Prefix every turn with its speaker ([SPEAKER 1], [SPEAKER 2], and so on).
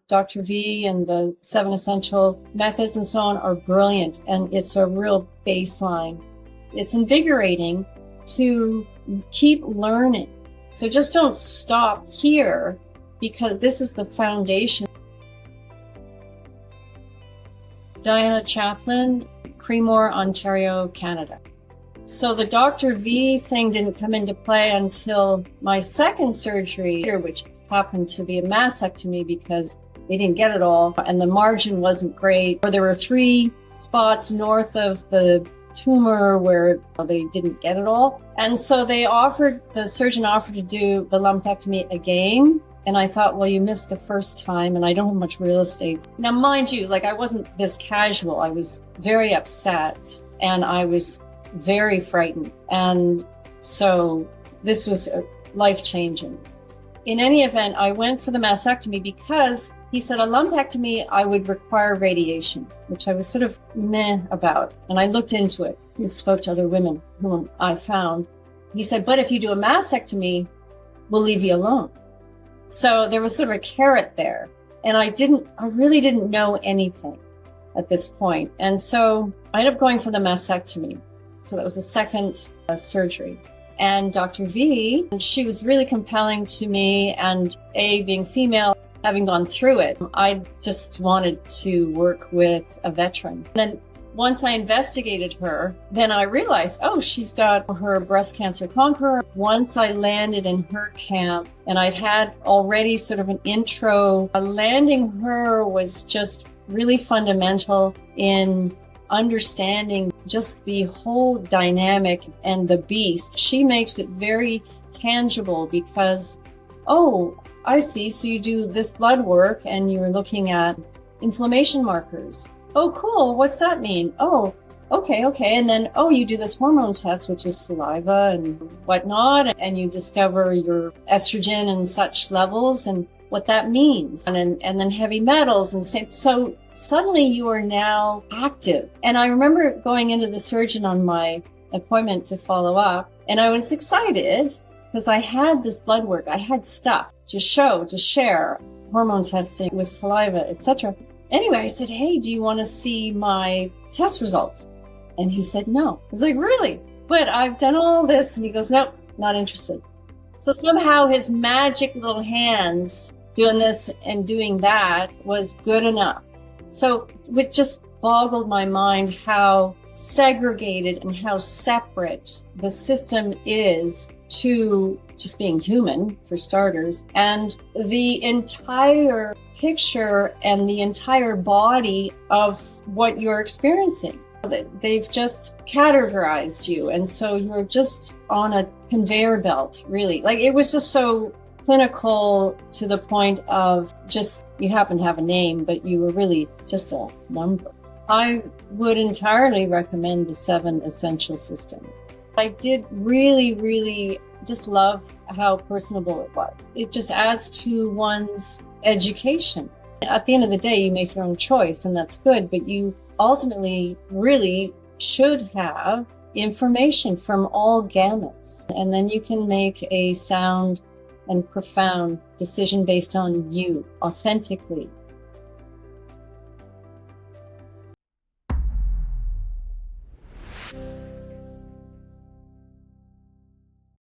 [SPEAKER 1] Dr. V and the 7 essential methods and so on are brilliant, and it's a real baseline. It's invigorating to keep learning. So just don't stop here, because this is the foundation. Diana Chaplin, Cremore, Ontario, Canada. So the Dr. V thing didn't come into play until my second surgery, which happened to be a mastectomy because they didn't get it all and the margin wasn't great. There were 3 spots north of the tumor where they didn't get it all. And so the surgeon offered to do the lumpectomy again. And I thought, well, you missed the first time and I don't have much real estate. Now, mind you, I wasn't this casual. I was very upset and I was very frightened. And so this was life-changing. In any event, I went for the mastectomy because he said a lumpectomy, I would require radiation, which I was sort of meh about. And I looked into it and spoke to other women whom I found. He said, but if you do a mastectomy, we'll leave you alone. So there was sort of a carrot there. And I really didn't know anything at this point. And so I ended up going for the mastectomy. So that was the second surgery. And Dr. V, she was really compelling to me. And being female, having gone through it, I just wanted to work with a veteran. Then once I investigated her, then I realized, she's got her Breast Cancer Conqueror. Once I landed in her camp, and I'd had already sort of an intro, landing her was just really fundamental in understanding just the whole dynamic and the beast. She makes it very tangible because, I see. So you do this blood work and you're looking at inflammation markers. Oh, cool. What's that mean? Oh, okay. And then, you do this hormone test, which is saliva and whatnot, and you discover your estrogen and such levels and what that means. And then heavy metals. And so suddenly you are now active. And I remember going into the surgeon on my appointment to follow up, and I was excited because I had this blood work. I had stuff to share, hormone testing with saliva, etc. Anyway, I said, hey, do you want to see my test results? And he said, no. I was like, really? But I've done all this. And he goes, nope, not interested. So somehow his magic little hands doing this and doing that was good enough. So it just boggled my mind how segregated and how separate the system is to just being human, for starters, and the entire picture and the entire body of what you're experiencing. They've just categorized you, and so you're just on a conveyor belt, really. It was just so clinical to the point of just, you happen to have a name, but you were really just a number. I would entirely recommend the 7 essential system. I did really, really just love how personable it was. It just adds to one's education. At the end of the day, you make your own choice, and that's good, but you ultimately really should have information from all gamuts. And then you can make a sound and profound decision based on you, authentically.